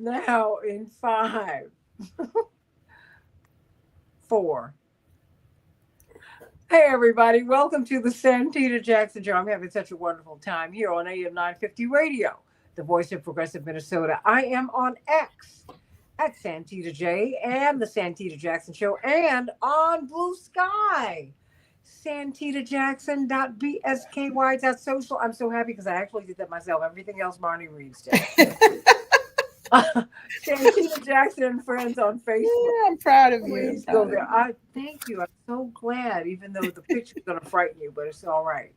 Now in 5, 4. Hey everybody, welcome to the Santita Jackson Show. I'm having such a wonderful time here on AM 950 Radio, the voice of progressive Minnesota. I am on X at Santita J and the Santita Jackson Show, and on Blue Sky, santitajackson.bsky.social. I'm so happy because I actually did that myself. Everything else Marnie Reeves did. Santita Jackson and Friends on Facebook. I'm proud of you. Please go there. I thank you. I'm so glad, even though the picture's going to frighten you, but it's all right.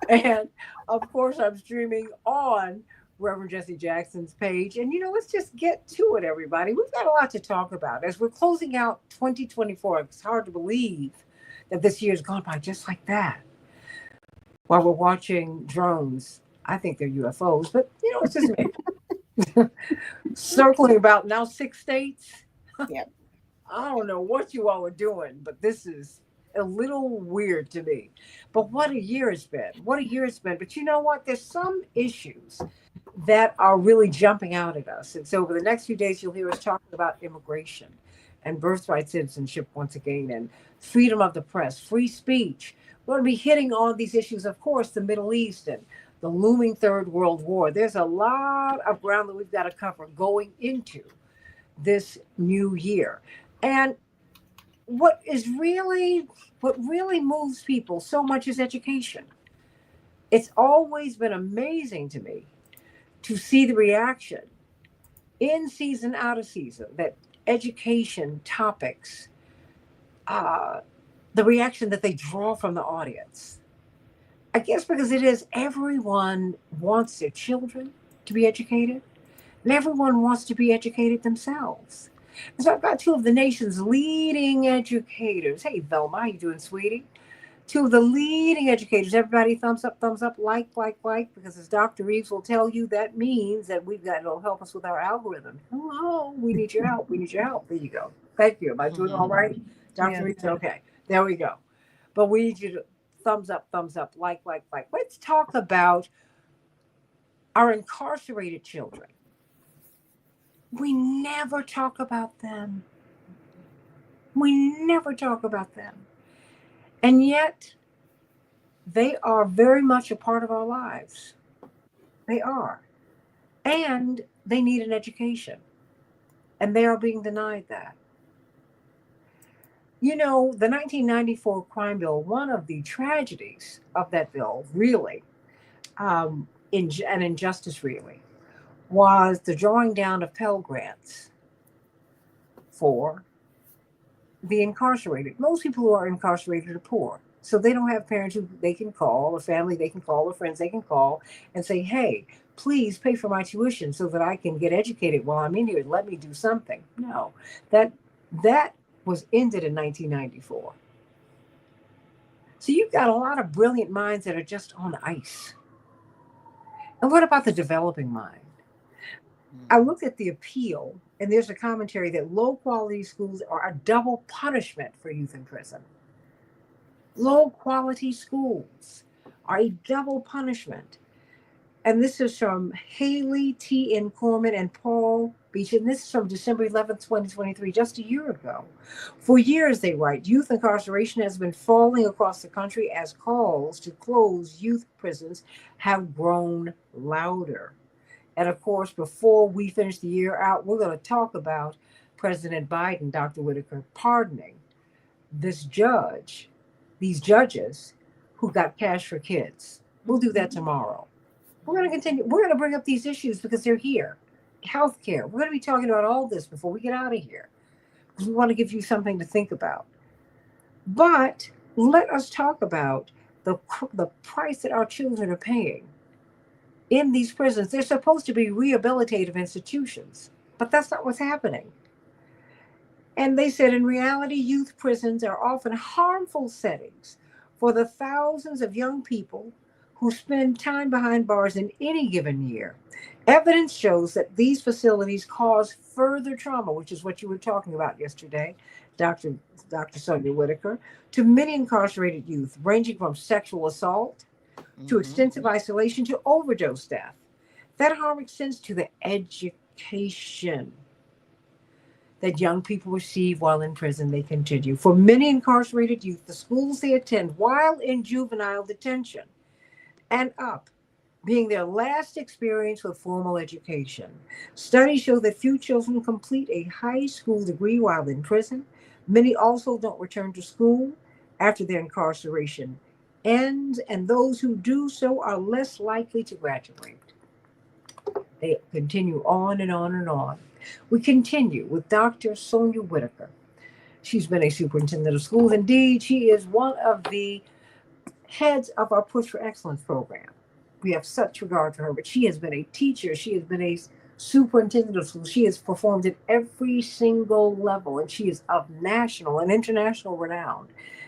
And of course, I'm streaming on Reverend Jesse Jackson's page. And let's just get to it, everybody. We've got a lot to talk about as we're closing out 2024. It's hard to believe that this year's gone by just like that. While we're watching drones, I think they're UFOs, but it's just me. Circling about now 6 states. Yep. I don't know what you all are doing, but this is a little weird to me. But what a year it's been. What a year it's been. But you know what? There's some issues that are really jumping out at us. And so over the next few days, you'll hear us talking about immigration and birthright citizenship once again, and freedom of the press, free speech. We're going to be hitting on these issues, of course, the Middle East and the looming Third World War. There's a lot of ground that we've got to cover going into this new year. And what really moves people so much is education. It's always been amazing to me to see the reaction in season, out of season, that education topics, the reaction that they draw from the audience. I guess because it is everyone wants their children to be educated, and everyone wants to be educated themselves. And so I've got 2 of the nation's leading educators. Hey, Velma, how you doing, sweetie? 2 of the leading educators. Everybody thumbs up, like, because as Dr. Reeves will tell you, that means that it'll help us with our algorithm. Hello, we need your help. We need your help. There you go. Thank you. Am I doing all right? Dr. Reeves, okay. There we go. But we need you to thumbs up, like. Let's talk about our incarcerated children. We never talk about them. And yet, they are very much a part of our lives. They are. And they need an education. And they are being denied that. The 1994 crime bill, one of the tragedies of that bill, really, an injustice really, was the drawing down of Pell Grants for the incarcerated. Most people who are incarcerated are poor. So they don't have parents who they can call, or family they can call, or friends they can call and say, hey, please pay for my tuition so that I can get educated while I'm in here. Let me do something. No, that was ended in 1994. So you've got a lot of brilliant minds that are just on ice. And what about the developing mind? I looked at the appeal, and there's a commentary that low quality schools are a double punishment for youth in prison. Low quality schools are a double punishment. And this is from Haley T. N. Corman and Paul Beach. And this is from December 11th, 2023, just a year ago. For years, they write, youth incarceration has been falling across the country as calls to close youth prisons have grown louder. And of course, before we finish the year out, we're going to talk about President Biden, Dr. Whitaker, pardoning these judges who got cash for kids. We'll do that tomorrow. We're going to continue. We're going to bring up these issues because they're here. Healthcare. We're going to be talking about all this before we get out of here, because we want to give you something to think about. But let us talk about the price that our children are paying in these prisons. They're supposed to be rehabilitative institutions, but that's not what's happening. And they said, in reality, youth prisons are often harmful settings for the thousands of young people who spend time behind bars in any given year. Evidence shows that these facilities cause further trauma, which is what you were talking about yesterday, Dr. Sonia Whitaker, to many incarcerated youth, ranging from sexual assault to extensive isolation to overdose death. That harm extends to the education that young people receive while in prison, they continue. For many incarcerated youth, the schools they attend while in juvenile detention and up being their last experience with formal education. Studies show that few children complete a high school degree while in prison. Many also don't return to school after their incarceration ends, and those who do so are less likely to graduate. They continue on and on and on. We continue with Dr. Sonia Whitaker. She's been a superintendent of schools. Indeed, she is one of the heads of our Push for Excellence program. We have such regard for her, but she has been a teacher. She has been a superintendent of schools. She has performed at every single level, and she is of national and international renown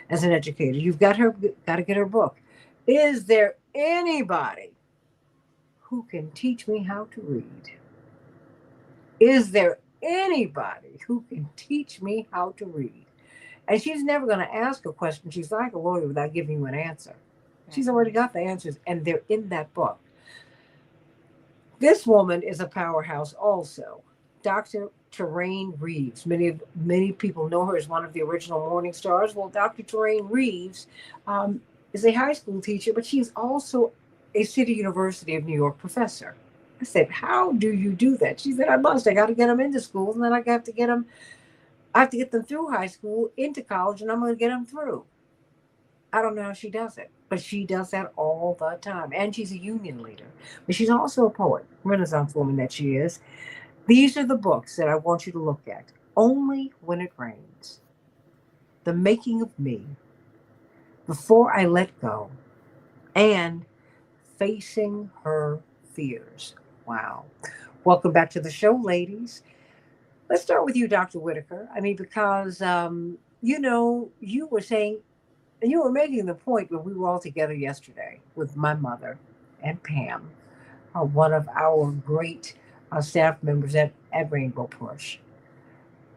as an educator. You've got to get her book. Is there anybody who can teach me how to read? Is there anybody who can teach me how to read? And she's never going to ask a question. She's like a lawyer without giving you an answer. She's already got the answers, and they're in that book. This woman is a powerhouse also. Dr. Terrain Reeves. Many people know her as one of the original Morning Stars. Well, Dr. Terrain Reeves is a high school teacher, but she's also a City University of New York professor. I said, how do you do that? She said, I must. I got to get them into school, and then I have to get them through high school, into college, and I'm going to get them through. I don't know how she does it, but she does that all the time. And she's a union leader, but she's also a poet, Renaissance woman that she is. These are the books that I want you to look at. Only When It Rains, The Making of Me, Before I Let Go, and Facing Her Fears. Wow. Welcome back to the show, ladies. Let's start with you, Dr. Whitaker. I mean, because, you were saying, and you were making the point when we were all together yesterday with my mother and Pam, one of our great staff members at Rainbow Push,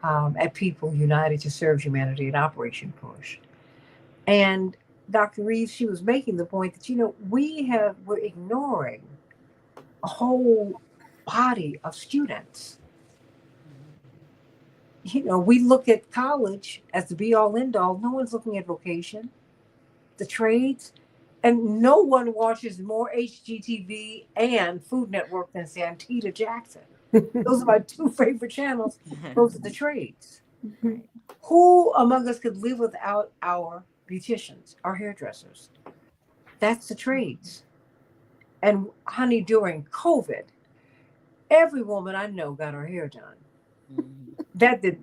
at People United to Serve Humanity at Operation Push. And Dr. Reeves, she was making the point that, we're ignoring a whole body of students. We look at college as the be all end all. No one's looking at vocation, the trades, and no one watches more HGTV and Food Network than Santita Jackson. Those are my two favorite channels. Those are the trades. Who among us could live without our beauticians, our hairdressers? That's the trades. And honey, during COVID, every woman I know got her hair done. That did.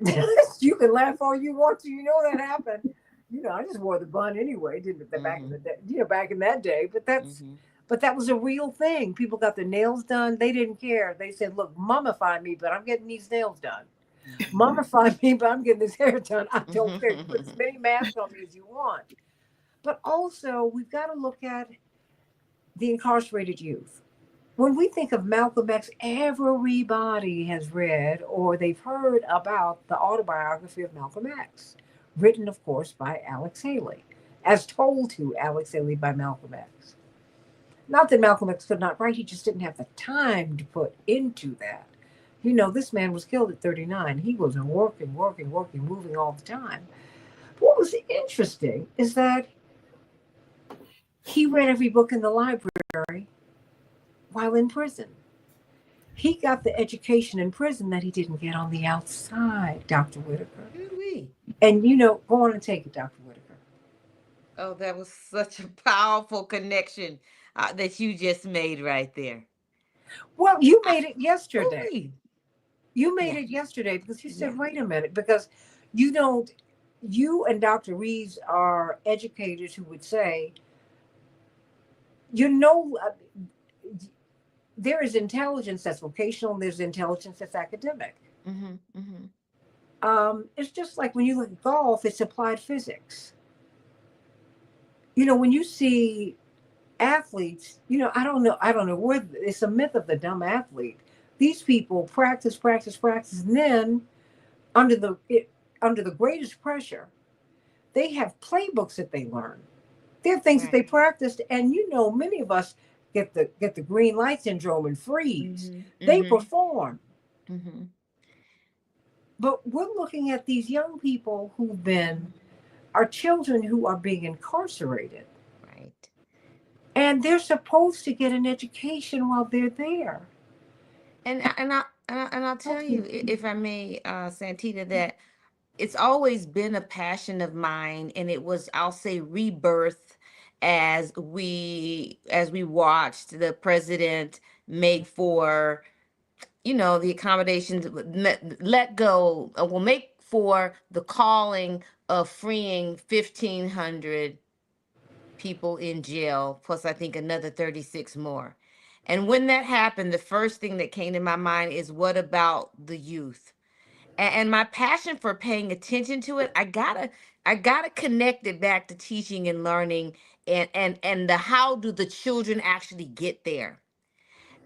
You can laugh all you want to. That happened. I just wore the bun anyway. Didn't it? Back in the day, back in that day. But but that was a real thing. People got their nails done. They didn't care. They said, "Look, mummify me, but I'm getting these nails done. Mummify me, but I'm getting this hair done. I don't care. You put as many masks on me as you want." But also, we've got to look at the incarcerated youth. When we think of Malcolm X, everybody has read or they've heard about the autobiography of Malcolm X, written, of course, by Alex Haley, as told to Alex Haley by Malcolm X. Not that Malcolm X could not write, he just didn't have the time to put into that. This man was killed at 39. He was working, moving all the time. What was interesting is that he read every book in the library while in prison. He got the education in prison that he didn't get on the outside, Dr. Whitaker. Really? And, go on and take it, Dr. Whitaker. Oh, that was such a powerful connection that you just made right there. Well, you made it yesterday. Ooh-wee. You made Yeah. it yesterday because you said, Yeah. wait a minute, because you and Dr. Reeves are educators who would say, there is intelligence that's vocational and there's intelligence that's academic. It's just like when you look at golf, it's applied physics. When you see athletes, I don't know where it's a myth of the dumb athlete. These people practice, and then under the greatest pressure, they have playbooks that they learn. There are things that they practiced, and many of us get the green light syndrome and freeze. They perform. Hmm. But we're looking at these young people who've been, our children who are being incarcerated, Right. and they're supposed to get an education while they're there. And I'll tell you, if I may, Santita, that it's always been a passion of mine, and it was, I'll say, rebirth as we watched the president make for, the accommodations, let go, will make for the calling of freeing 1,500 people in jail, plus I think another 36 more. And when that happened, the first thing that came to my mind is, what about the youth? And my passion for paying attention to it, I gotta connect it back to teaching and learning, and the how do the children actually get there.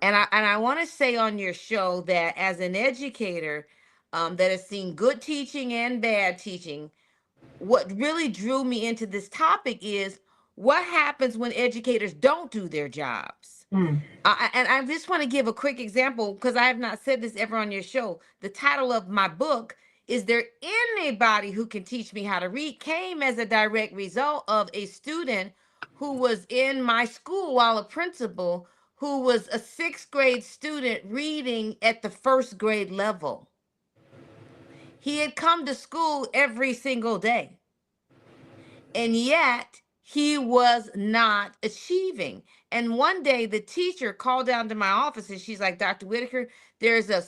And I want to say on your show that as an educator, that has seen good teaching and bad teaching, what really drew me into this topic is what happens when educators don't do their jobs. Mm. And I just want to give a quick example, because I have not said this ever on your show. The title of my book, Is There Anybody Who Can Teach Me How to Read, came as a direct result of a student who was in my school while a principal, who was a sixth grade student reading at the first grade level. He had come to school every single day, and yet he was not achieving. And one day the teacher called down to my office, and she's like, Dr. Whitaker, there's a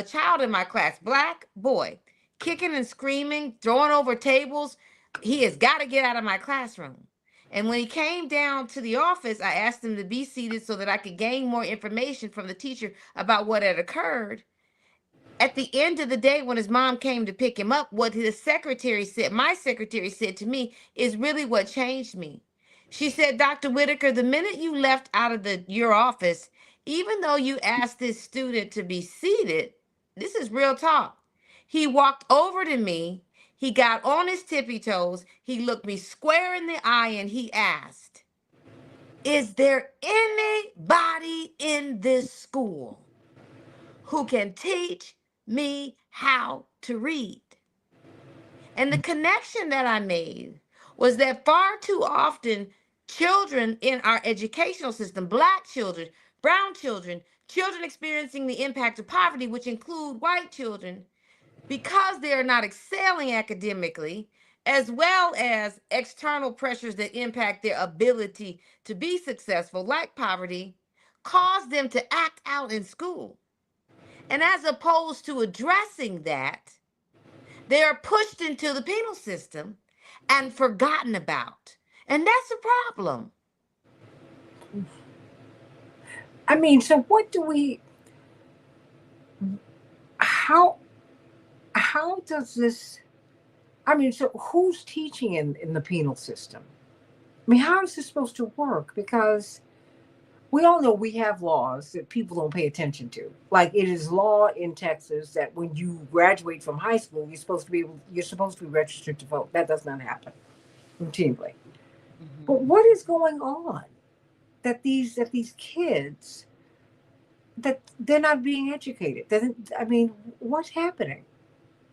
child in my class, black boy, kicking and screaming, throwing over tables. He has got to get out of my classroom. And when he came down to the office, I asked him to be seated so that I could gain more information from the teacher about what had occurred. At the end of the day, when his mom came to pick him up, what his secretary said, my secretary said to me, is really what changed me. She said, Dr. Whitaker, the minute you left out of your office, even though you asked this student to be seated, this is real talk. He walked over to me, he got on his tippy toes, he looked me square in the eye, and he asked, is there anybody in this school who can teach me how to read? And the connection that I made was that far too often, children in our educational system, black children, brown children, children experiencing the impact of poverty, which include white children, because they are not excelling academically, as well as external pressures that impact their ability to be successful, like poverty, cause them to act out in school. And as opposed to addressing that, they are pushed into the penal system and forgotten about. And that's a problem. I mean, so what do we? How how does this? I mean, so who's teaching in the penal system? I mean, how is this supposed to work? Because we all know we have laws that people don't pay attention to. Like it is law in Texas that when you graduate from high school, you're supposed to be registered to vote. That does not happen routinely. Mhm. But what is going on that these kids that they're not being educated? I mean, what's happening,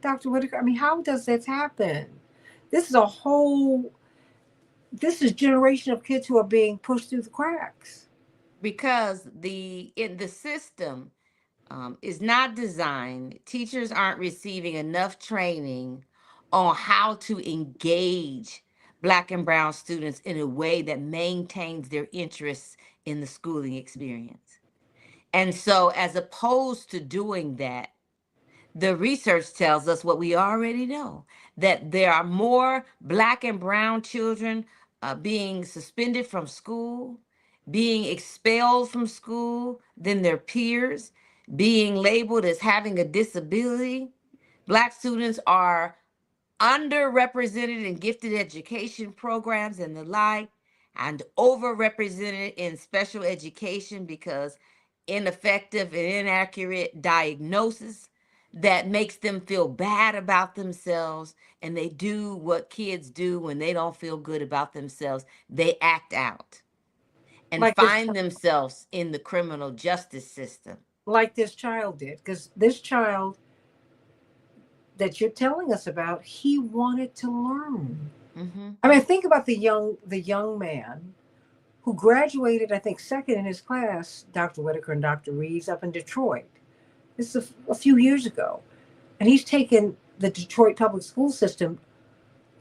Dr. Whitaker? I mean, how does this happen? This is a whole. This is generation of kids who are being pushed through the cracks. Because the system is not designed, teachers aren't receiving enough training on how to engage black and brown students in a way that maintains their interests in the schooling experience. And so, as opposed to doing that, the research tells us what we already know, that there are more black and brown children being suspended from school, being expelled from school than their peers, being labeled as having a disability. Black students are underrepresented in gifted education programs and the like, and overrepresented in special education because ineffective and inaccurate diagnosis that makes them feel bad about themselves. And they do what kids do when they don't feel good about themselves. They act out and Like this, find themselves in the criminal justice system. like this child did, because this child that you're telling us about, he wanted to learn. Mm-hmm. I mean, think about the young man who graduated, I think, second in his class, Dr. Whitaker and Dr. Reeves, up in Detroit. This is a few years ago. And he's taken the Detroit public school system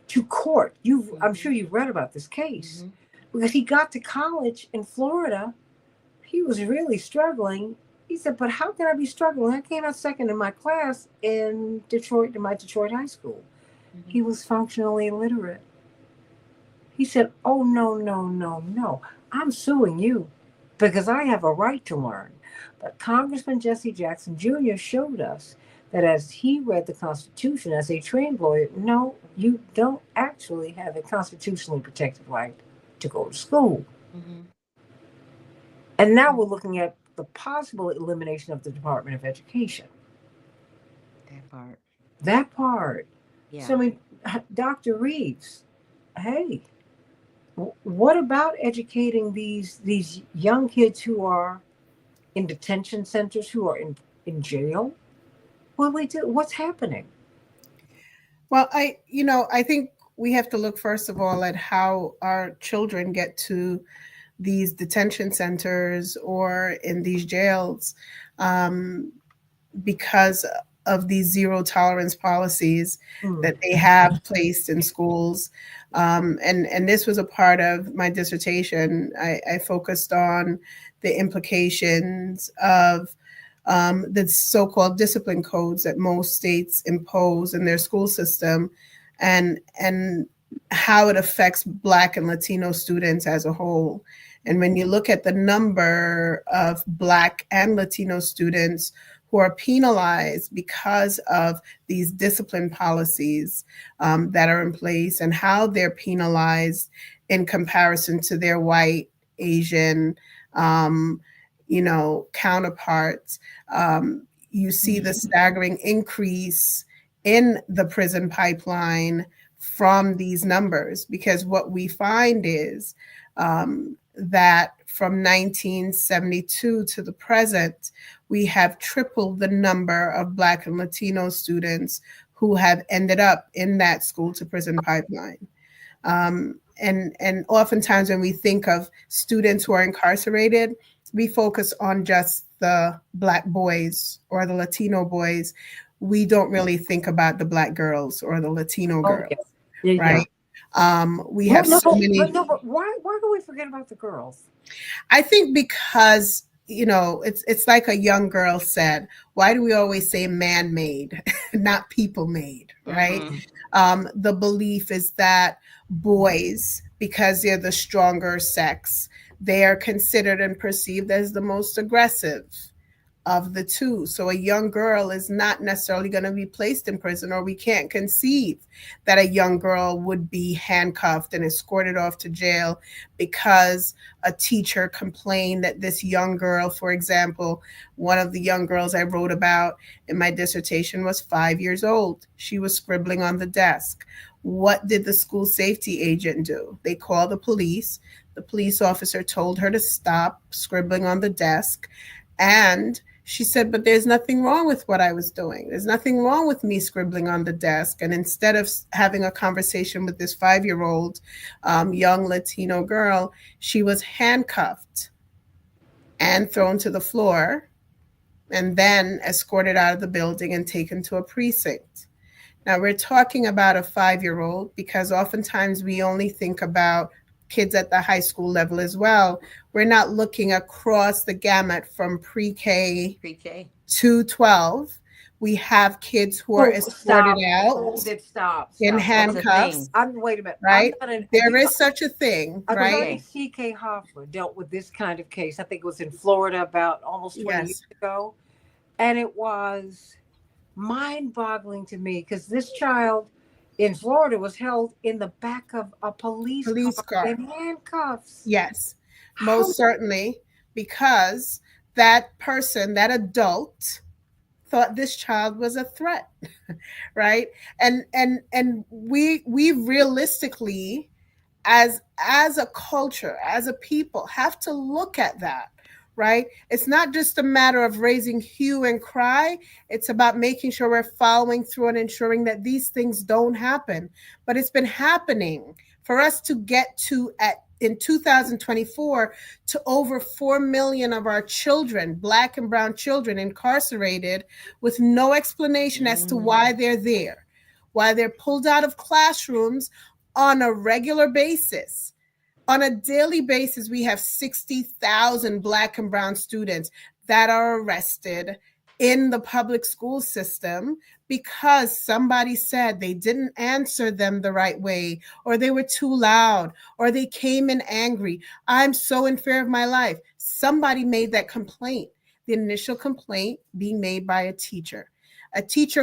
to court. I'm Mm-hmm. sure you've read about this case. Mm-hmm. Because he got to college in Florida, he was really struggling. He said, "But how can I be struggling? I came out second in my class in Detroit, in my Detroit high school." Mm-hmm. He was functionally illiterate. He said, "Oh, no, no, no, no. I'm suing you because I have a right to learn." But Congressman Jesse Jackson Jr. showed us that as he read the Constitution as a trained lawyer, no, you don't actually have a constitutionally protected right to go to school. Mm-hmm. And now we're looking at the possible elimination of the Department of Education. That part. That part. So, Yeah. I mean, Dr. Reeves, hey, what about educating these young kids who are in detention centers, who are in jail? What do we do? What's happening? Well, I think we have to look first of all at how our children get to these detention centers or in these jails, um, because of these zero tolerance policies Mm. that they have placed in schools. And this was a part of my dissertation. I focused on the implications of the so-called discipline codes that most states impose in their school system, and how it affects Black and Latino students as a whole. And when you look at the number of Black and Latino students who are penalized because of these discipline policies that are in place, and how they're penalized in comparison to their white, Asian, um, counterparts, you see the staggering increase in the prison pipeline from these numbers, because what we find is that from 1972 to the present, we have tripled the number of Black and Latino students who have ended up in that school to prison pipeline. And oftentimes when we think of students who are incarcerated, we focus on just the Black boys or the Latino boys. We don't really think about the Black girls or the Latino Oh girls, yeah, yeah, yeah. right? We Well, have no, so many. but why do we forget about the girls? I think because it's like a young girl said, why do we always say man made, not people made, right? Mm-hmm. The belief is that boys, because they're the stronger sex, they are considered and perceived as the most aggressive of the two. So a young girl is not necessarily going to be placed in prison, or we can't conceive that a young girl would be handcuffed and escorted off to jail because a teacher complained that this young girl, for example, one of the young girls I wrote about in my dissertation was 5 years old. She was scribbling on the desk. What did the school safety agent do? They called the police. The police officer told her to stop scribbling on the desk. And she said, but there's nothing wrong with what I was doing. There's nothing wrong with me scribbling on the desk. And instead of having a conversation with this 5-year-old young Latino girl, she was handcuffed and thrown to the floor, and then escorted out of the building and taken to a precinct. Now, we're talking about a 5-year-old because oftentimes we only think about kids at the high school level as well. We're not looking across the gamut from pre-K Pre-K. to 12. We have kids who are Oh, escorted stop! out Hold it! Stop! in Stop! That's a handcuffs, thing. Wait a minute. I'm right? not an. There is such a thing, right? Attorney Okay. C.K. Hoffler dealt with this kind of case. I think it was in Florida about almost 20 years Yes. ago, and it was mind-boggling to me because this child in Florida was held in the back of a police Police car car. in handcuffs. Yes, How? most certainly, because that person, that adult, thought this child was a threat, right? And we realistically, as a culture, as a people, have to look at that, right? It's not just a matter of raising hue and cry. It's about making sure we're following through and ensuring that these things don't happen. But it's been happening for us to get to at in 2024 to over 4 million of our children, black and brown children, incarcerated with no explanation as to why they're there, why they're pulled out of classrooms on a regular basis. On a daily basis, we have 60,000 black and brown students that are arrested in the public school system because somebody said they didn't answer them the right way, or they were too loud, or they came in angry. I'm so in fear of my life. Somebody made that complaint, the initial complaint being made by a teacher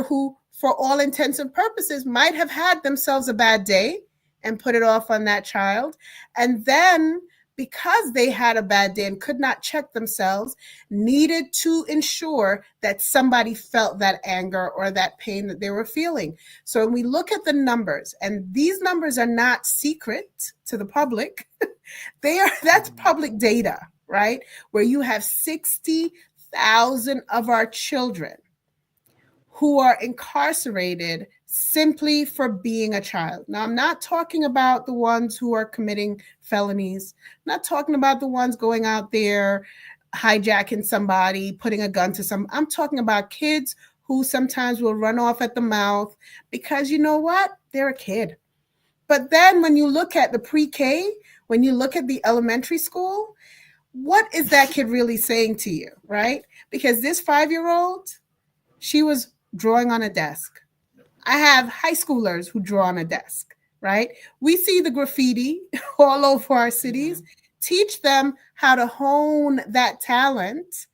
who, for all intents and purposes, might have had themselves a bad day and put it off on that child. And then, because they had a bad day and could not check themselves, needed to ensure that somebody felt that anger or that pain that they were feeling. So when we look at the numbers, and these numbers are not secret to the public, that's public data, right? Where you have 60,000 of our children who are incarcerated simply for being a child. Now, I'm not talking about the ones who are committing felonies. I'm not talking about the ones going out there hijacking somebody, putting a gun to some. I'm talking about kids who sometimes will run off at the mouth because, you know what? They're a kid. But then when you look at the pre-K, when you look at the elementary school, what is that kid really saying to you, right? Because this 5-year-old, she was drawing on a desk. I have high schoolers who draw on a desk, right? We see the graffiti all over our cities. Teach them how to hone that talent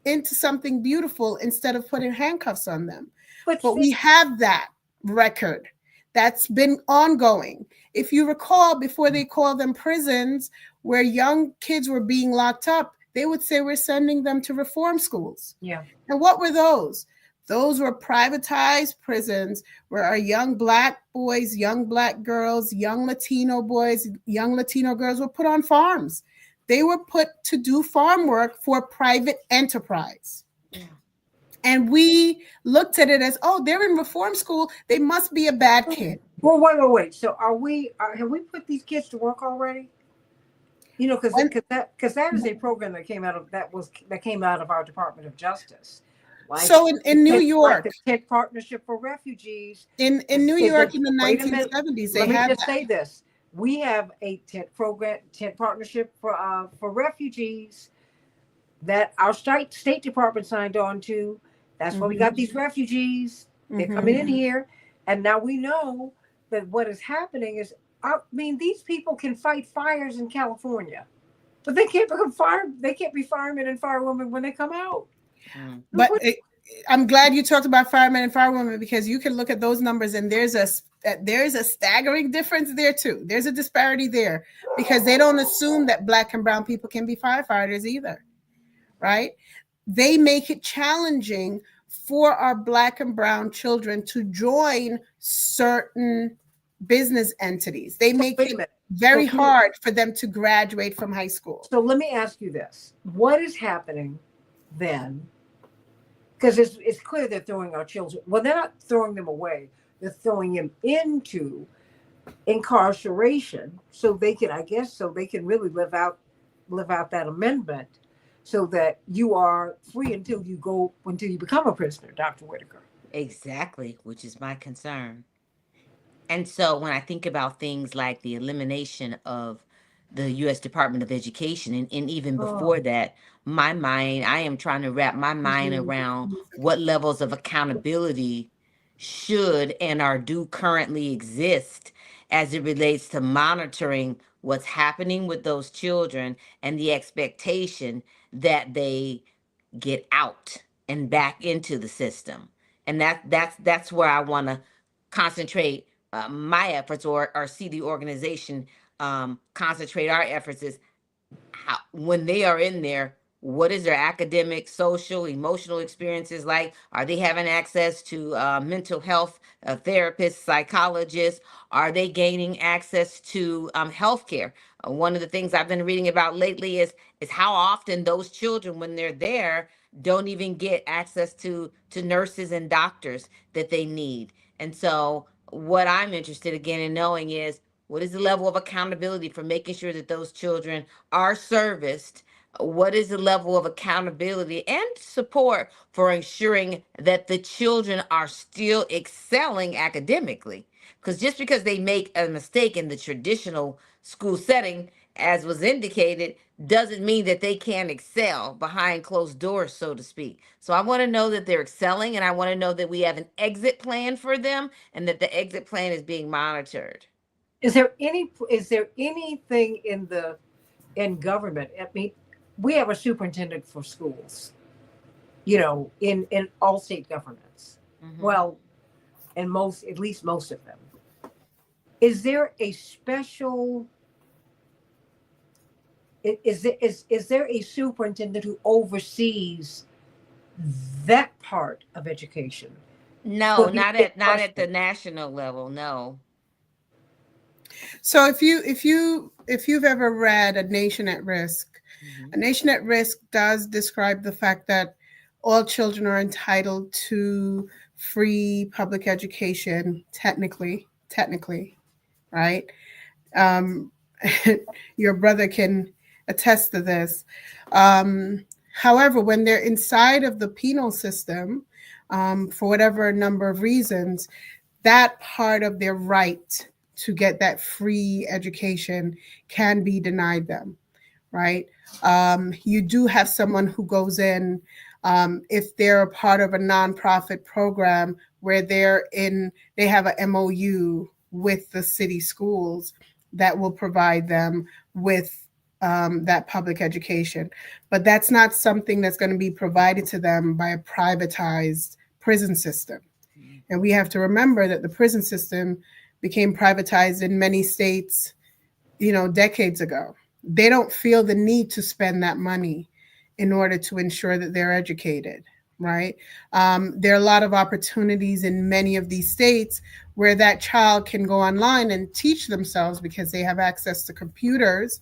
into something beautiful instead of putting handcuffs on them. But we have that record that's been ongoing. If you recall, before they called them prisons, where young kids were being locked up, they would say we're sending them to reform schools. Yeah. And what were those? Those were privatized prisons where our young black boys, young black girls, young Latino boys, young Latino girls were put on farms. They were put to do farm work for private enterprise. Yeah. And we looked at it as, oh, they're in reform school. They must be a bad kid. Well, wait. So have we put these kids to work already? You know, because that is a program that came out of our Department of Justice. Like so in New York, like the TED Partnership for Refugees. In New York in the 1970s, let me just say this: we have a TED program, TED Partnership for Refugees that our state department signed on to. That's why we got these refugees. They're coming in here, and now we know that what is happening is, I mean, these people can fight fires in California, but they can't become They can't be firemen and firewomen when they come out. But I'm glad you talked about firemen and firewomen, because you can look at those numbers and there's a staggering difference there too. There's a disparity there because they don't assume that black and brown people can be firefighters either, right? They make it challenging for our black and brown children to join certain business entities. They make it very hard for them to graduate from high school. So let me ask you this. What is happening then? Because it's clear they're throwing our children. Well, they're not throwing them away. They're throwing them into incarceration so they can really live out that amendment, so that you are free until you become a prisoner, Dr. Whitaker. Exactly, which is my concern. And so when I think about things like the elimination of the U.S. Department of Education, and even before that, I am trying to wrap my mind around what levels of accountability should and do currently exist as it relates to monitoring what's happening with those children and the expectation that they get out and back into the system. And that's where I want to concentrate my efforts, or see the organization concentrate our efforts, is how, when they are in there, What is their academic, social, emotional experiences like? Are they having access to mental health therapists, psychologists? Are they gaining access to healthcare? One of the things I've been reading about lately is how often those children, when they're there, don't even get access to nurses and doctors that they need. And so, what I'm interested again in knowing is, what is the level of accountability for making sure that those children are serviced? What is the level of accountability and support for ensuring that the children are still excelling academically? Because just because they make a mistake in the traditional school setting, as was indicated, doesn't mean that they can't excel behind closed doors, so to speak. So I want to know that they're excelling, and I want to know that we have an exit plan for them and that the exit plan is being monitored. Is there anything in government? I mean, we have a superintendent for schools, in all state governments. Mhm. Well, and at least most of them. Is there a special is there a superintendent who oversees that part of education for No, the not at the enforcement? national level. No. So if you've ever read A Nation at Risk, Mhm. A Nation at Risk does describe the fact that all children are entitled to free public education, technically, right? Um, your brother can attest to this. Um, However, when they're inside of the penal system, for whatever number of reasons, that part of their right to get that free education can be denied them, right? You do have someone who goes in, if they're a part of a nonprofit program where they have a MOU with the city schools that will provide them with that public education. But that's not something that's going to be provided to them by a privatized prison system. And we have to remember that the prison system became privatized in many states, decades ago. They don't feel the need to spend that money in order to ensure that they're educated, right? There are a lot of opportunities in many of these states where that child can go online and teach themselves because they have access to computers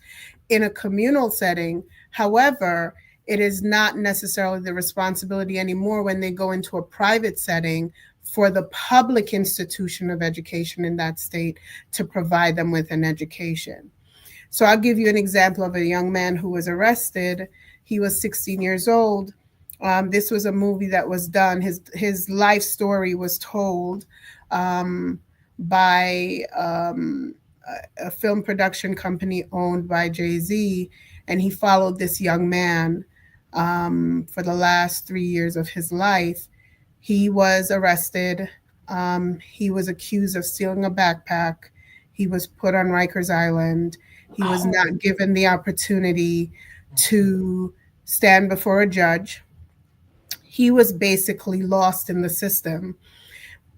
in a communal setting. However, it is not necessarily the responsibility anymore when they go into a private setting for the public institution of education in that state to provide them with an education. So I'll give you an example of a young man who was arrested. He was 16 years old. This was a movie that was done. His life story was told by a film production company owned by Jay-Z, and he followed this young man for the last 3 years of his life. He was arrested. He was accused of stealing a backpack. He was put on Rikers Island. He was Oh, not given the opportunity to stand before a judge. He was basically lost in the system.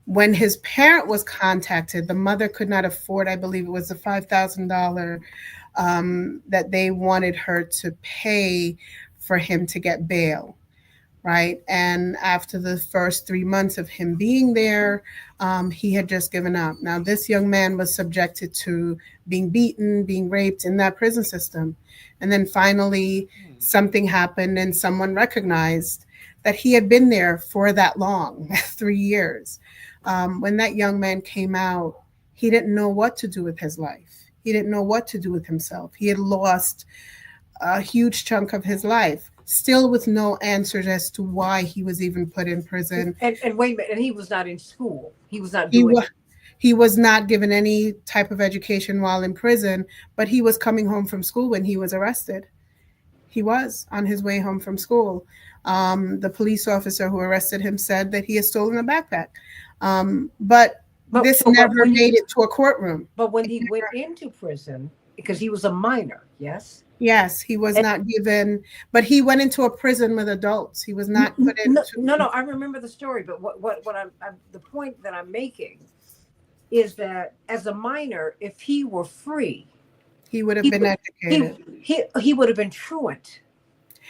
When his parent was contacted, the mother could not afford, I believe it was the $5,000 that they wanted her to pay for him to get bail, right? And after the first 3 months of him being there, he had just given up. Now, this young man was subjected to being beaten, being raped in that prison system. And then finally, something happened, and someone recognized that he had been there for that long 3 years. When that young man came out, he didn't know what to do with his life. He didn't know what to do with himself. He had lost a huge chunk of his life, still with no answers as to why he was even put in prison. and wait a minute. And he was not in school. He was not He doing. was he was not given any type of education while in prison, but he was coming home from school when he was arrested. He was on his way home from school. The police officer who arrested him said that he had stolen a backpack, but But this so, but never when made it to a courtroom. but when he went into prison because he was a minor, yes. Yes, he was And not given, but he went into a prison with adults. He was not put no, into. no, no, I remember the story. But the point that I'm making is that as a minor, if he were free, He would have he been would educated. he would have been truant.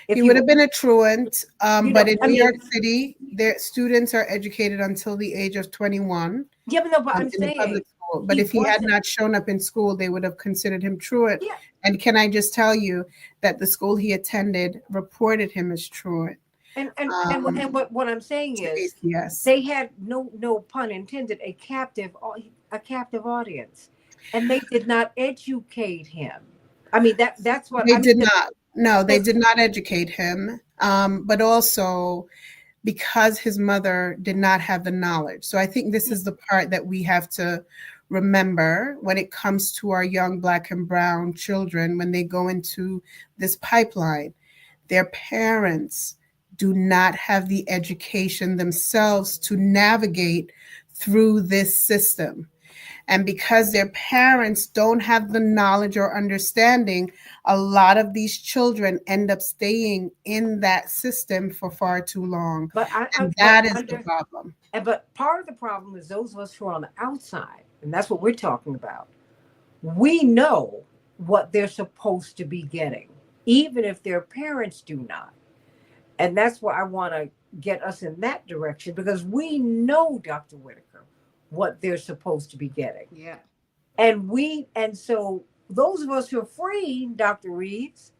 If He would you, have been a truant, you but know, in I New York mean, City, their students are educated until the age of 21 yeah, but no, but I'm in the saying public school. But he if he had wasn't. not shown up in school, they would have considered him truant. Yeah, And can I just tell you that the school he attended reported him as truant what I'm saying to is, ACS. they had no pun intended a captive audience, and they did not educate him. I mean that's what They I mean. did not. No, they 'Cause- did not educate him. But also because his mother did not have the knowledge. So I think this is the part that we have to remember when it comes to our young Black and brown children when they go into this pipeline. Their parents do not have the education themselves to navigate through this system. And because their parents don't have the knowledge or understanding, a lot of these children end up staying in that system for far too long. but And but that is the under problem. but part of the problem is those of us who are on the outside, and that's what we're talking about. We know what they're supposed to be getting, even if their parents do not. And that's why I want to get us in that direction because we know, Dr. Whitaker, what they're supposed to be getting. Yeah. And so those of us who are free, Dr. Reeves,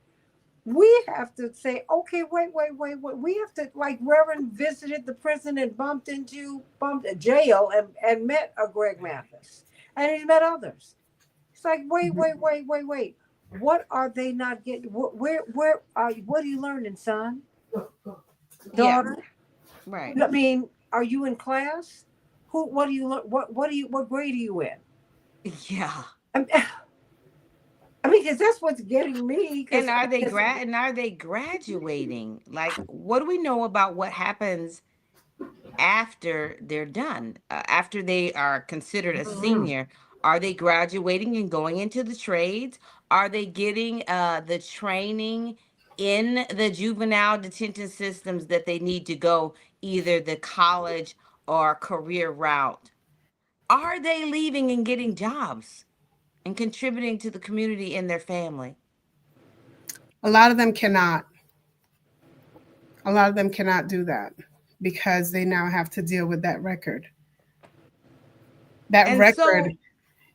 we have to say, okay, wait. We have to, like Reverend visited the prison and bumped a jail and met a Greg Mathis. And he's met others. It's like, wait. What are they not getting? Where are you? What are you learning, son? Yeah. Daughter? Right. I mean, are you in class? What do you learn? What grade are you in? Yeah. I mean, because that's what's getting me. Because And are they graduating? Like, what do we know about what happens after they're done? After they are considered a senior, are they graduating and going into the trades? Are they getting the training in the juvenile detention systems that they need to go either the college or career route? Are they leaving and getting jobs and contributing to the community and their family? A lot of them cannot. A lot of them cannot do that because they now have to deal with that record. That And record so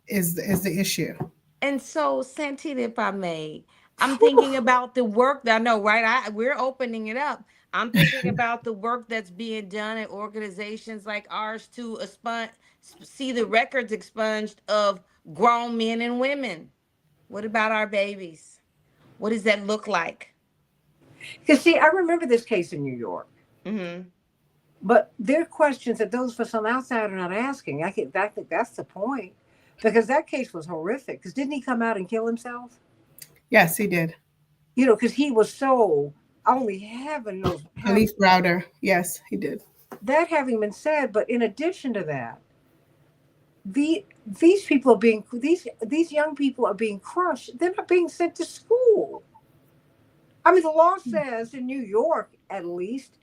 is the issue. Santita, if I may, I'm thinking about the work that I know, right? We're opening it up. I'm thinking about the work that's being done at organizations like ours to see the records expunged of grown men and women. What about our babies? What does that look like? see, I remember this case in New York, Mm-hmm. but there are questions that those of us on the outside are not asking. I think that's the point, because that case was horrific. Because didn't he come out and kill himself? Yes, he did. You know, because he was so only heaven knows. Khalif Browder. Yes, he did. That having been said, but in addition to that, these people are being these young people are being crushed. They're not being sent to school. I mean, the law says in New York, at least,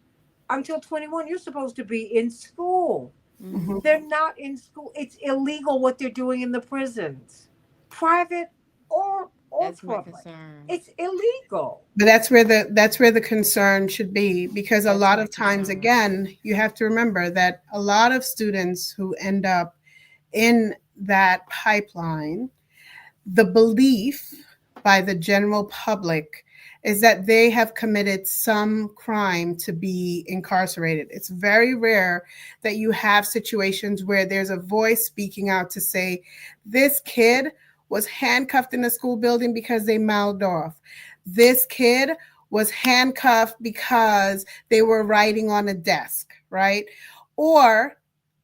until 21, you're supposed to be in school. Mhm. They're not in school. It's illegal what they're doing in the prisons, private or That's my public. concern. It's illegal. But that's where the concern should be because a That's lot my of times concern. again you have to remember that a lot of students who end up in that pipeline, the belief by the general public is that they have committed some crime to be incarcerated. It's very rare that you have situations where there's a voice speaking out to say, this kid was handcuffed in a school building because they mouthed off. This kid was handcuffed because they were writing on a desk, right? Or,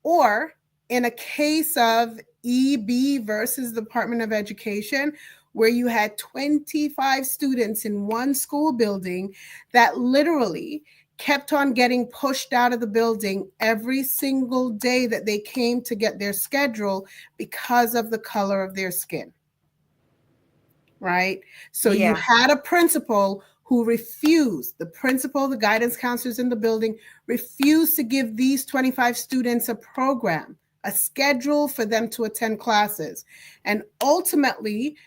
or in a case of EB versus Department of Education, where you had 25 students in one school building that literally kept on getting pushed out of the building every single day that they came to get their schedule because of the color of their skin. Right? So you Yeah. had a principal who refused, the principal, the guidance counselors in the building refused to give these 25 students a program, a schedule for them to attend classes. And ultimately,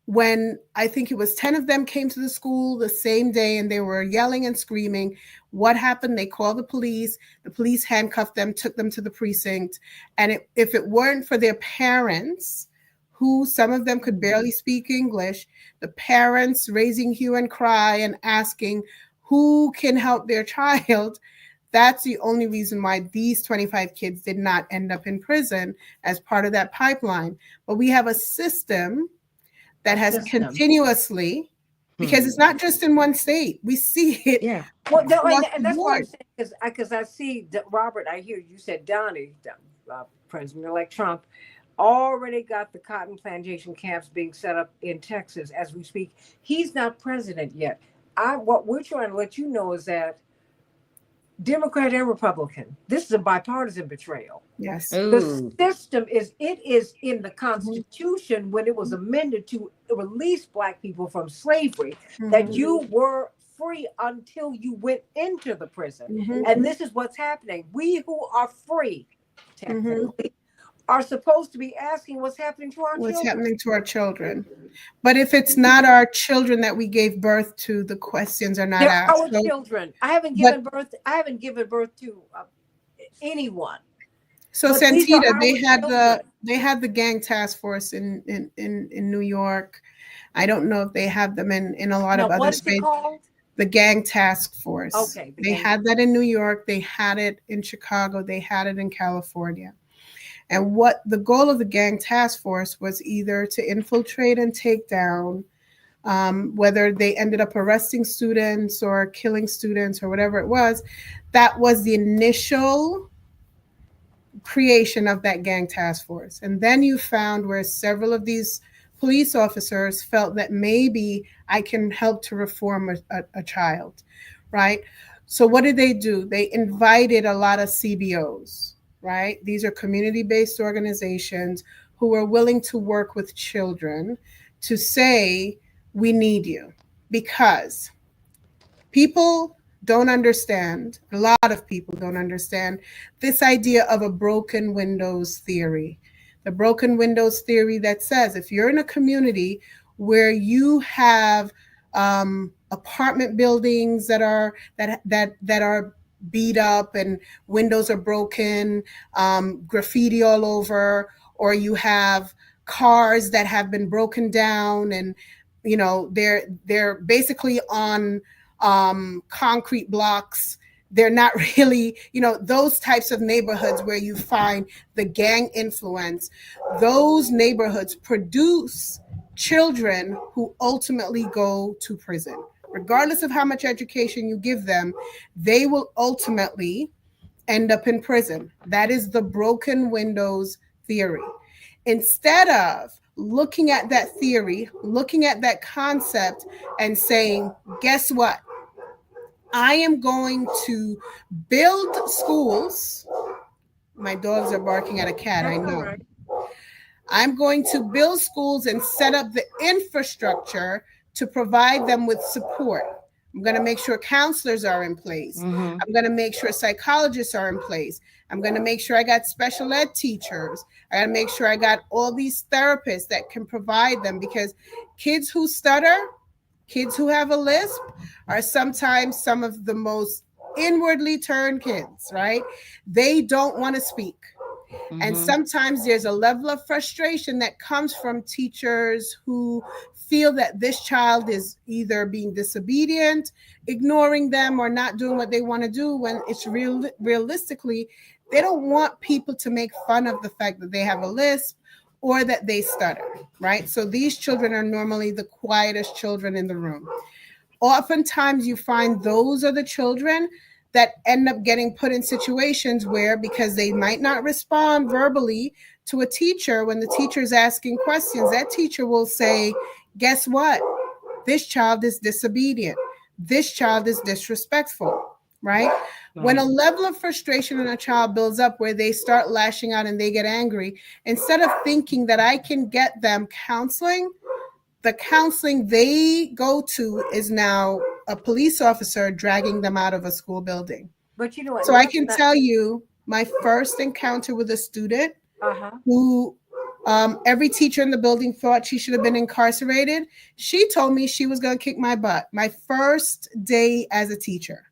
when I think it was 10 of them came to the school the same day and they were yelling and screaming. What happened? They called the police. The police handcuffed them, took them to the precinct. And if it weren't for their parents, who some of them could barely speak English, the parents raising hue and cry and asking who can help their child, that's the only reason why these 25 kids did not end up in prison as part of that pipeline. But we have a system that has continuously, because it's not just in one state. We see it. Yeah. Well, no, and that's why I'm saying, because I see that, Robert, I hear you said Donnie, President-elect Trump, already got the cotton plantation camps being set up in Texas as we speak. He's not president yet. What we're trying to let you know is that Democrat and Republican, this is a bipartisan betrayal. Yes. Ooh. The system is in the Constitution when it was amended to release Black people from slavery, that you were free until you went into the prison. And this is what's happening. We who are free, technically, are supposed to be asking what's happening to our children. What's happening to our children. But if it's not our children that we gave birth to, the questions are not asked. Our children. I haven't given birth to anyone. So But Santita, they had the gang task force in New York. I don't know if they have them in a lot of other states. What is it called? The gang task force. Okay. They had that in New York. They had it in Chicago. They had it in California. And what the goal of the gang task force was either to infiltrate and take down, whether they ended up arresting students or killing students or whatever it was, that was the initial creation of that gang task force. And then you found where several of these police officers felt that maybe I can help to reform a child, right? So what did they do? They invited a lot of CBOs. Right? These are community-based organizations who are willing to work with children to say, we need you, because people don't understand, a lot of people don't understand this idea of a broken windows theory. The broken windows theory that says if you're in a community where you have apartment buildings that are beat up and windows are broken, graffiti all over, or you have cars that have been broken down and they're basically on concrete blocks. They're not really, those types of neighborhoods where you find the gang influence. Those neighborhoods produce children who ultimately go to prison. Regardless of how much education you give them, they will ultimately end up in prison. That is the broken windows theory. Instead of looking at that theory, looking at that concept and saying, guess what? I am going to build schools. My dogs are barking at a cat, I know. Right. I'm going to build schools and set up the infrastructure to provide them with support. I'm going to make sure counselors are in place. I'm going to make sure psychologists are in place. I'm going to make sure I got special ed teachers. I got to make sure I got all these therapists that can provide them, because kids who stutter, kids who have a lisp are sometimes some of the most inwardly turned kids, right? They don't want to speak. And sometimes there's a level of frustration that comes from teachers who feel that this child is either being disobedient, ignoring them, or not doing what they want to do, when it's realistically, they don't want people to make fun of the fact that they have a lisp or that they stutter, right? So these children are normally the quietest children in the room. Oftentimes you find those are the children that end up getting put in situations where, because they might not respond verbally to a teacher when the teacher is asking questions, that teacher will say, guess what? This child is disobedient. This child is disrespectful, right? When a level of frustration in a child builds up where they start lashing out and they get angry, instead of thinking that I can get them counseling, the counseling they go to is now a police officer dragging them out of a school building. But you know what? So I can tell you my first encounter with a student who Every teacher in the building thought she should have been incarcerated. She told me she was going to kick my butt my first day as a teacher.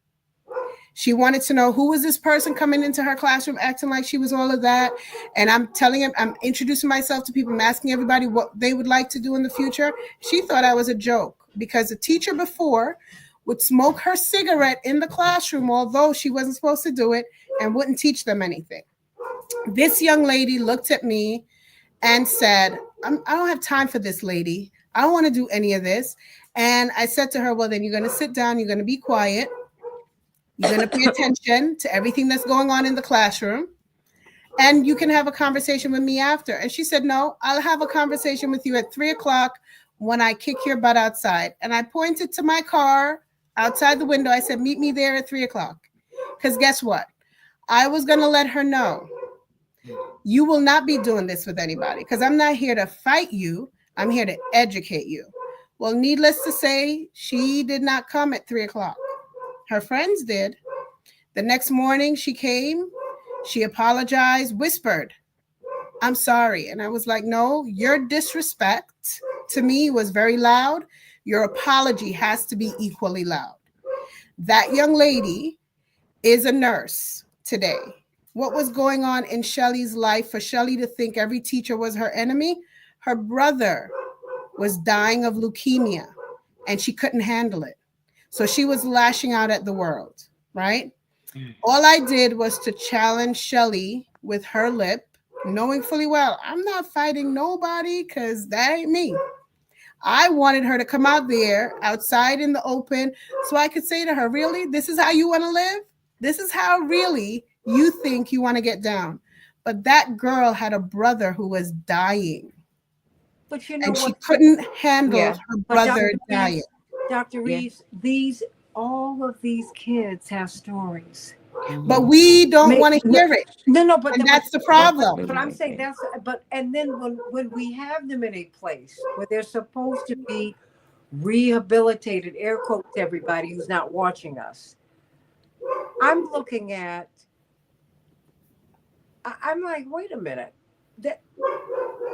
She wanted to know who was this person coming into her classroom acting like she was all of that. And I'm telling him, I'm introducing myself to people, I'm asking everybody what they would like to do in the future. She thought I was a joke because the teacher before would smoke her cigarette in the classroom, although she wasn't supposed to do it, and wouldn't teach them anything. This young lady looked at me and said, I don't have time for this lady. I don't want to do any of this. And I said to her, well, then you're going to sit down. You're going to be quiet. You're going to pay attention to everything that's going on in the classroom. And you can have a conversation with me after. And she said, no, I'll have a conversation with you at 3:00 when I kick your butt outside. And I pointed to my car outside the window. I said, meet me there at 3:00. Because guess what? I was going to let her know, you will not be doing this with anybody because I'm not here to fight you. I'm here to educate you. Well, needless to say, she did not come at 3:00. Her friends did. The next morning she came, she apologized, whispered, I'm sorry. And I was like, no, your disrespect to me was very loud. Your apology has to be equally loud. That young lady is a nurse today. What was going on in Shelly's life for Shelly to think every teacher was her enemy? Her brother was dying of leukemia and she couldn't handle it. So she was lashing out at the world, right? All I did was to challenge Shelly with her lip, knowing fully well, I'm not fighting nobody because that ain't me. I wanted her to come out there outside in the open so I could say to her, really, this is how you want to live? This is how really you think you want to get down. But that girl had a brother who was dying. But you know and she what? couldn't handle Yeah. her But brother Dr. dying. Reeves, Dr. Yeah. Reeves, all of these kids have stories. But we don't want to No, hear it. no, but And that's the but, problem. but I'm saying and then when we have them in a place where they're supposed to be rehabilitated, air quotes, everybody who's not watching us, I'm looking at, I'm like, wait a minute. That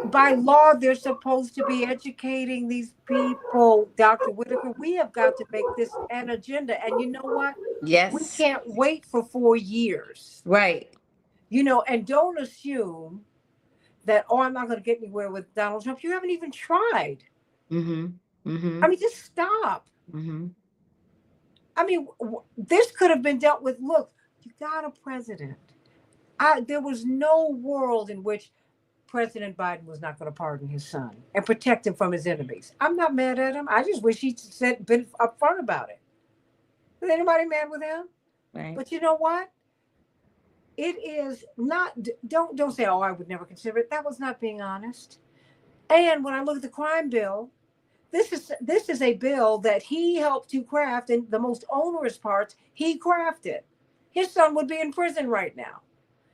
by law, they're supposed to be educating these people, Dr. Whitaker. We have got to make this an agenda. And you know what? We Yes. can't wait for 4 years. Right. And don't assume that, oh, I'm not going to get anywhere with Donald Trump. You haven't even tried. Mm-hmm. Mm-hmm. I mean, just stop. Mm-hmm. I mean, this could have been dealt with. Look, you got a president. There was no world in which President Biden was not going to pardon his son and protect him from his enemies. I'm not mad at him. I just wish he'd been upfront about it. Is anybody mad with him? Right. But you know what? It is not. Don't say, oh, I would never consider it. That was not being honest. And when I look at the crime bill, this is a bill that he helped to craft, and the most onerous parts he crafted. His son would be in prison right now.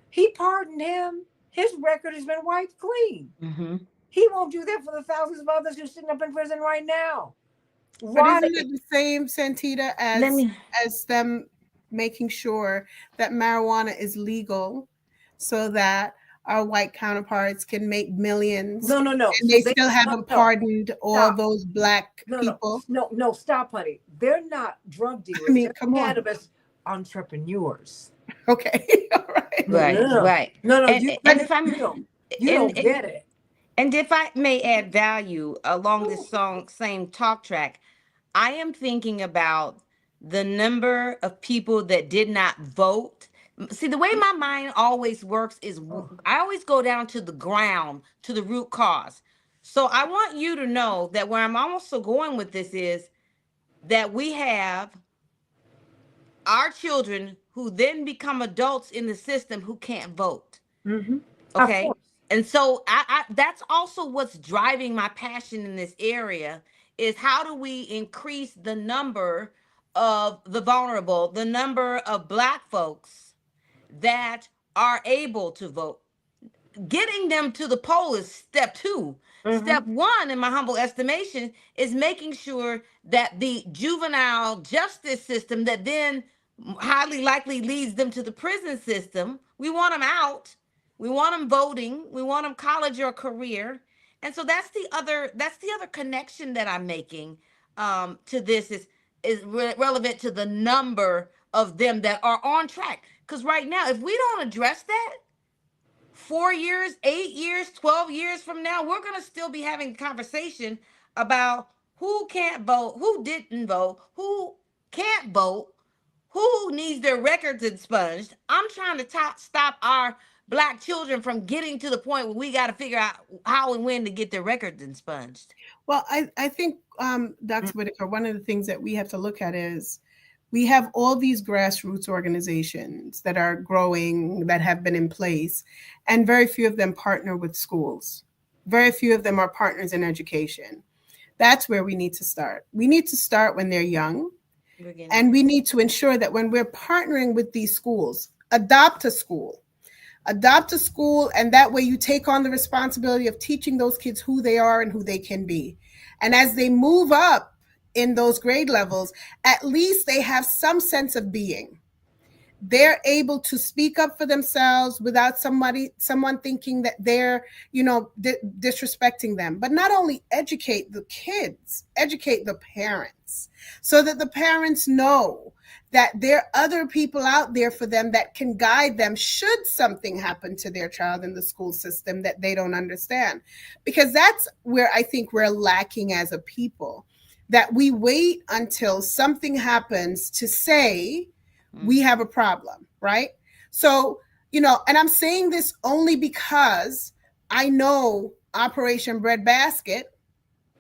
He pardoned him. His record has been wiped clean. Mm-hmm. He won't do that for the thousands of others who are sitting up in prison right now. But isn't it the same, Santita, as them making sure that marijuana is legal so that our white counterparts can make millions? No. And they still haven't pardoned all those black people? No, stop, honey. They're not drug dealers. I mean, they're come on. cannabis entrepreneurs. Okay, all right. Right, right. No, And you if I'm, don't get it. And if I may add value along this same talk track, I am thinking about the number of people that did not vote. See, the way my mind always works is I always go down to the ground, to the root cause. So I want you to know that where I'm also going with this is that we have our children who then become adults in the system who can't vote. Mm-hmm. Okay. And so I that's also what's driving my passion in this area is how do we increase the number of the vulnerable, the number of Black folks that are able to vote. Getting them to the poll is step 2. Mm-hmm. Step 1, in my humble estimation, is making sure that the juvenile justice system that then highly likely leads them to the prison system, we want them out. We want them voting. We want them college or career. And so that's the other connection that I'm making to this is relevant to the number of them that are on track. Because right now, if we don't address that, 4 years, 8 years, 12 years from now, we're going to still be having a conversation about who can't vote, who didn't vote, who can't vote, who needs their records expunged. I'm trying to stop our black children from getting to the point where we got to figure out how and when to get their records expunged. Well, I think, Dr. Whitaker, one of the things that we have to look at is we have all these grassroots organizations that are growing, that have been in place, and very few of them partner with schools. Very few of them are partners in education. That's where we need to start. We need to start when they're young, and we need to ensure that when we're partnering with these schools, adopt a school, and that way you take on the responsibility of teaching those kids who they are and who they can be. And as they move up in those grade levels, at least they have some sense of being. They're able to speak up for themselves without someone thinking that they're, disrespecting them. But not only educate the kids, educate the parents, so that the parents know that there are other people out there for them that can guide them should something happen to their child in the school system that they don't understand. Because that's where I think we're lacking as a people, that we wait until something happens to say we have a problem, right? So, and I'm saying this only because I know Operation Breadbasket,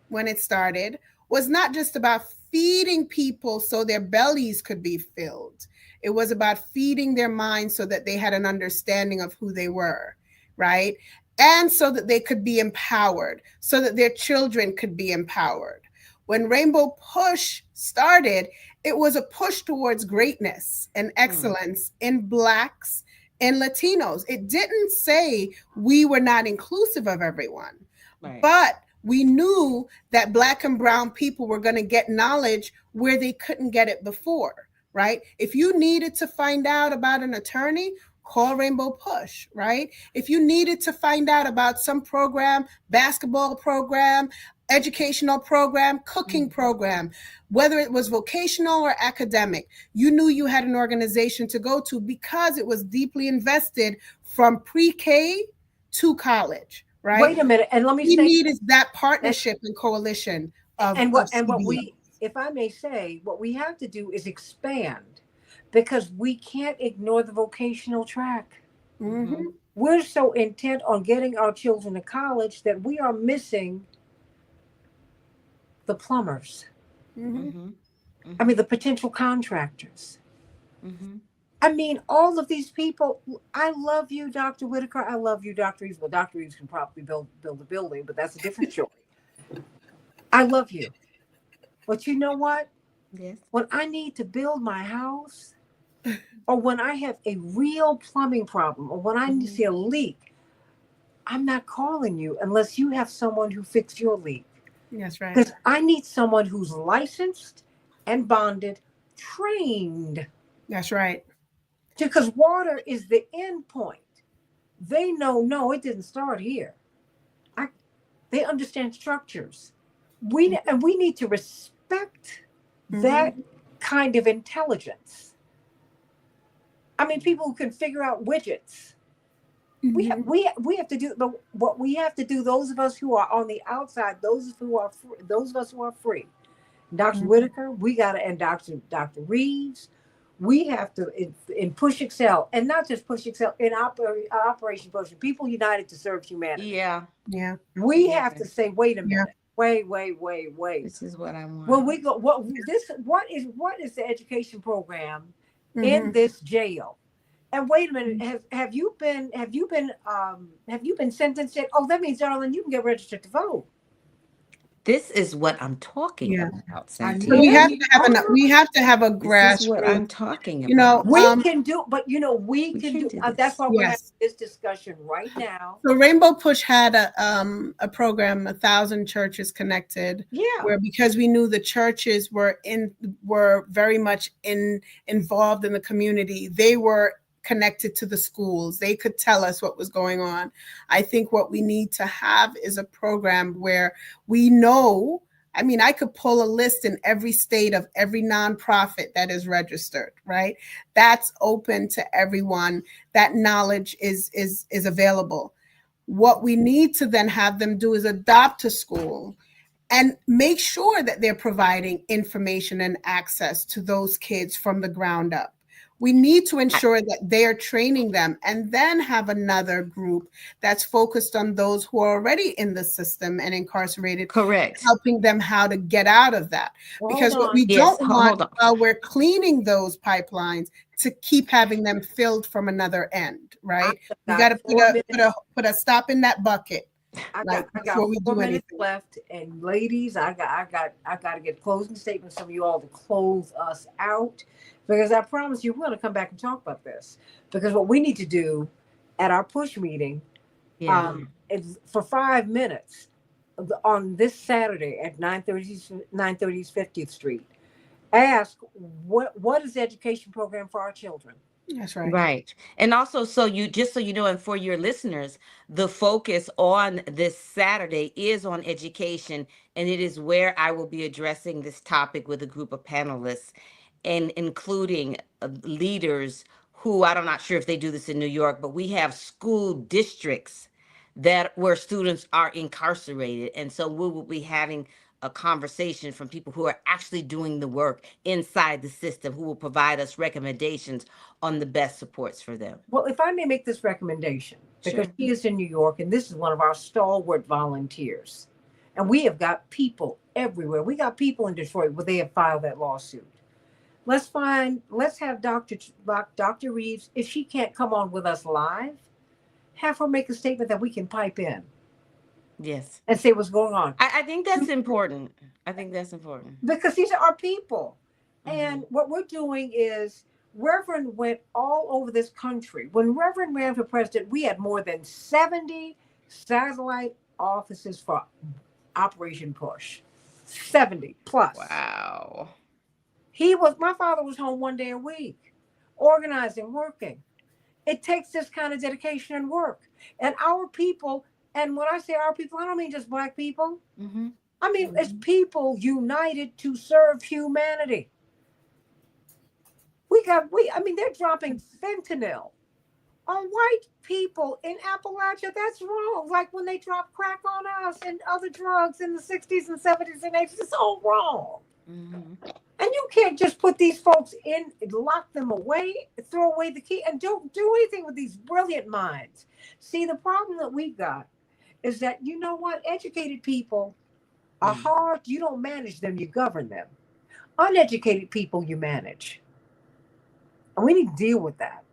when it started, was not just about feeding people so their bellies could be filled. It was about feeding their minds so that they had an understanding of who they were, right? And so that they could be empowered, so that their children could be empowered. When Rainbow Push started, it was a push towards greatness and excellence in Blacks and Latinos. It didn't say we were not inclusive of everyone, right, but we knew that Black and brown people were going to get knowledge where they couldn't get it before, right? If you needed to find out about an attorney, call Rainbow Push, right? If you needed to find out about some program, basketball program, educational program, cooking program, whether it was vocational or academic, you knew you had an organization to go to because it was deeply invested from pre-K to college, right? Wait a minute, and let me say, we need is that partnership and coalition of what we, if I may say, what we have to do is expand, because we can't ignore the vocational track. Mm-hmm. We're so intent on getting our children to college that we are missing the plumbers. Mm-hmm. I mean, the potential contractors. I mean, all of these people. I love you, Dr. Whitaker. I love you, Dr. Reeves. Well, Dr. Reeves can probably build a building, but that's a different story. I love you. But you know what? Yes. When I need to build my house, or when I have a real plumbing problem, or when I see a leak, I'm not calling you unless you have someone who fixed your leak. That's right. Because I need someone who's licensed and bonded, trained. That's right. Because water is the end point. They know, no, it didn't start here. They understand structures. And we need to respect that kind of intelligence. I mean, people who can figure out widgets. We have to do, but what we have to do, those of us who are on the outside, those of us who are free, Dr. Whitaker, we got to, and Dr. Reeves, we have to in Push Excel, and not just Push Excel, in Operation Push, People United to Serve Humanity. Yeah. We have to say, wait a minute, wait. This is what I want. When we go, what is the education program in this jail? And wait a minute, have you been sentenced yet? Oh, that means, darling, you can get registered to vote. This is what I'm talking about, Santita. So we have to have a grassroots. This is what I'm talking about. We can do, but we can do. That's why we're having this discussion right now. So Rainbow Push had a program, 1,000 Churches Connected. Yeah. Where, because we knew the churches were very much involved in the community, they were connected to the schools. They could tell us what was going on. I think what we need to have is a program where we know. I mean, I could pull a list in every state of every nonprofit that is registered, right? That's open to everyone. That knowledge is available. What we need to then have them do is adopt a school and make sure that they're providing information and access to those kids from the ground up. We need to ensure that they're training them and then have another group that's focused on those who are already in the system and incarcerated, Correct. helping them how to get out of that. Well, Because hold what on. we Yes, don't want hold on. while we're cleaning those pipelines to keep having them filled from another end, right? We got to put a stop in that bucket. I Like got before we 4 do minutes anything. left, and ladies, I got to get closing statements from you all to close us out, because I promise you we're going to come back and talk about this, because what we need to do at our push meeting, Yeah. is for 5 minutes on this Saturday at 930 50th Street. Ask what is the education program for our children. That's right. Right. And also, so you know, and for your listeners, the focus on this Saturday is on education, and it is where I will be addressing this topic with a group of panelists, and including leaders who, I'm not sure if they do this in New York, but we have school districts that where students are incarcerated. And so we will be having a conversation from people who are actually doing the work inside the system, who will provide us recommendations on the best supports for them. Well, if I may make this recommendation, because Sure. she is in New York and this is one of our stalwart volunteers, and we have got people everywhere. We got people in Detroit where they have filed that lawsuit. Let's have Dr. Reeves, if she can't come on with us live, have her make a statement that we can pipe in Yes. and say what's going on. I think that's important. I think that's important. Because these are our people. Mhm. And what we're doing is Reverend went all over this country. When Reverend ran for president, we had more than 70 satellite offices for Operation Push. 70 plus. Wow. My father was home 1 day a week, organizing, working. It takes this kind of dedication and work. And our people, and when I say our people, I don't mean just black people. Mm-hmm. I mean, it's people united to serve humanity. I mean, they're dropping fentanyl on white people in Appalachia. That's wrong. Like when they drop crack on us and other drugs in the 60s and 70s and 80s, it's all wrong. Mm-hmm. And you can't just put these folks in, lock them away, throw away the key, and don't do anything with these brilliant minds. See, the problem that we've got is that, you know what? Educated people are hard. You don't manage them, you govern them. Uneducated people, you manage. And we need to deal with that.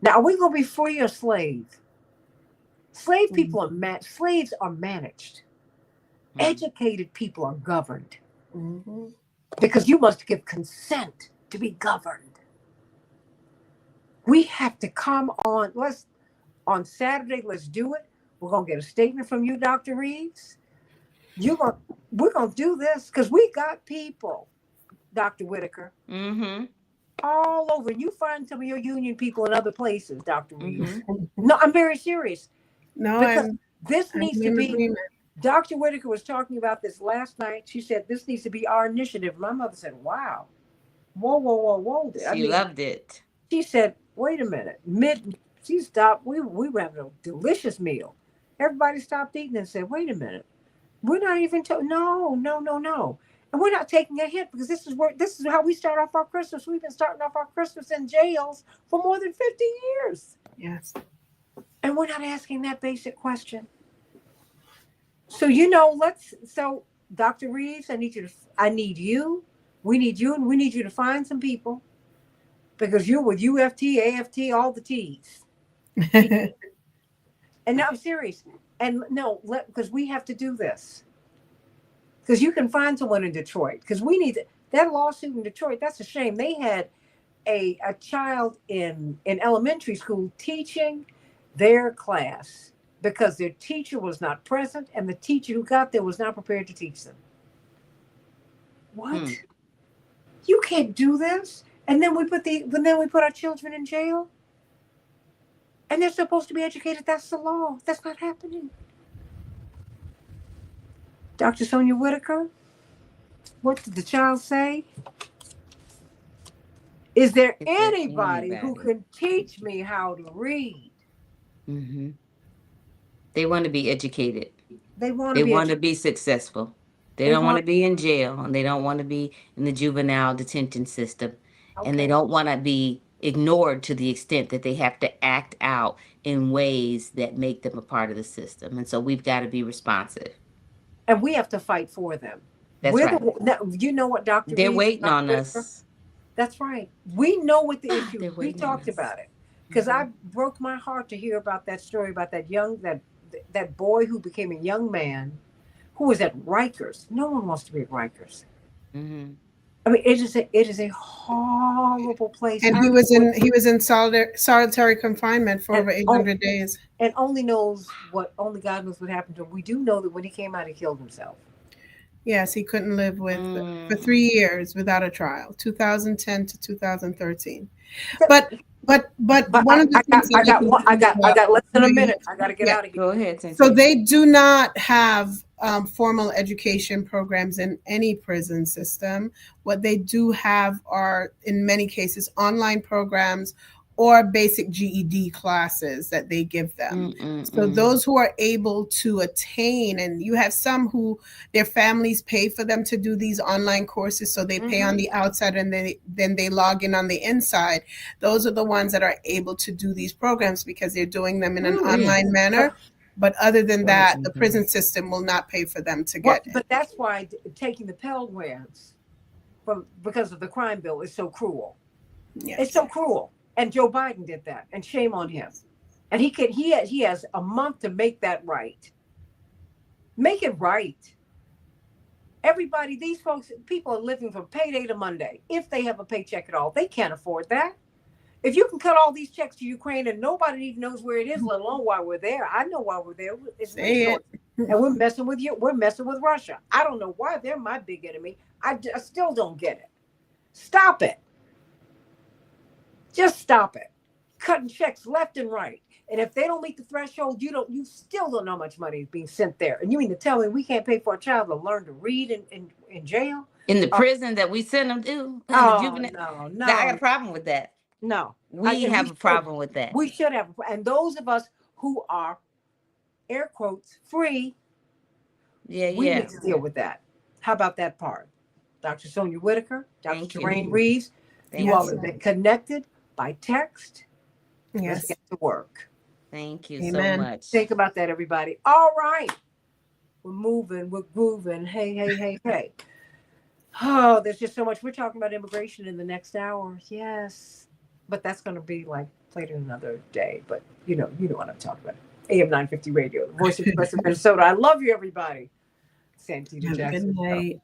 Now, are we going to be free or slave? Slave people are slaves are managed. Educated people are governed. Mm-hmm. Because you must give consent to be governed. We have to come on. On Saturday, let's do it. We're going to get a statement from you, Dr. Reeves. We're going to do this because we got people, Dr. Whitaker, all over. And you find some of your union people in other places, Dr. Reeves. No, I'm very serious. No, because this needs to be. Agreement. Dr. Whitaker was talking about this last night. She said this needs to be our initiative. My mother said, "Wow, whoa." She loved it. She said, "Wait a minute." She stopped. We were having a delicious meal. Everybody stopped eating and said, "Wait a minute. We're not even no. And we're not taking a hit because this is how we start off our Christmas. We've been starting off our Christmas in jails for more than 50 years. Yes. And we're not asking that basic question. So, Dr. Reeves, I need you, we need you, and we need you to find some people because you're with UFT, AFT, all the T's. And now I'm serious. And no, because we have to do this. Because you can find someone in Detroit. Because we need that lawsuit in Detroit. That's a shame. They had a child in elementary school teaching their class because their teacher was not present and the teacher who got there was not prepared to teach them. What? You can't do this. And then we put our children in jail, and they're supposed to be educated. That's the law. That's not happening. Dr. Sonia Whitaker, what did the child say? Is there Is there anybody who anybody? can teach me how to read? Mm-hmm. They want to be educated. They want to They be want to educated. be successful. They They don't want want, to be in jail, and they don't want to be in the juvenile detention system. And they okay. don't want to be ignored to the extent that they have to act out in ways that make them a part of the system. And so we've got to be responsive. And we have to fight for them. That's right. You know what, Dr. They're Reeves, waiting Dr. on Whitaker? us. That's right. We know what the issue They're is. We waiting on talked us. about it. Because I broke my heart to hear about that story about that boy who became a young man who was at Rikers. No one wants to be at Rikers. Mm-hmm. I mean, it is a horrible place. And he was in solitary confinement for over 800 days. And only God knows what happened to him. We do know that when he came out, he killed himself. Yes, he couldn't live for 3 years without a trial, 2010 to 2013. But one of the things I got less than a minute. I got to get out of here. Go ahead, Santita. So they do not have formal education programs in any prison system. What they do have are, in many cases, online programs or basic GED classes that they give them. So those who are able to attain, and you have some who their families pay for them to do these online courses, so they pay on the outside and then they log in on the inside. Those are the ones that are able to do these programs because they're doing them in an online manner. But other than that, the prison system will not pay for them to get it. But that's why taking the Pell Grants because of the crime bill is so cruel. Yes. It's so cruel. And Joe Biden did that, and shame on him. And he has a month to make that right. Make it right. Everybody, these people are living from payday to Monday. If they have a paycheck at all, they can't afford that. If you can cut all these checks to Ukraine and nobody even knows where it is, let alone why we're there. I know why we're there. It's resources. And we're messing with you. We're messing with Russia. I don't know why they're my big enemy. I still don't get it. Stop it. Just stop it. Cutting checks left and right. And if they don't meet the threshold, you still don't know how much money is being sent there. And you mean to tell me we can't pay for a child to learn to read in jail? In the prison that we send them to? No. I got a problem with that. No. We have a problem with that. We should have. And those of us who are, air quotes, free, we need to deal with that. How about that part? Dr. Sonia Whitaker, Dr. Terrain Reeves, you all have been connected by text. Yes. Let's get to work. Thank you so much. Think about that, everybody. All right. We're moving. We're grooving. Hey. Oh, there's just so much. We're talking about immigration in the next hour. Yes. But that's going to be like played in another day. But you know what I'm talking about. AM 950 Radio, the voice of Western Minnesota. I love you, everybody. Santita Jackson. Good night.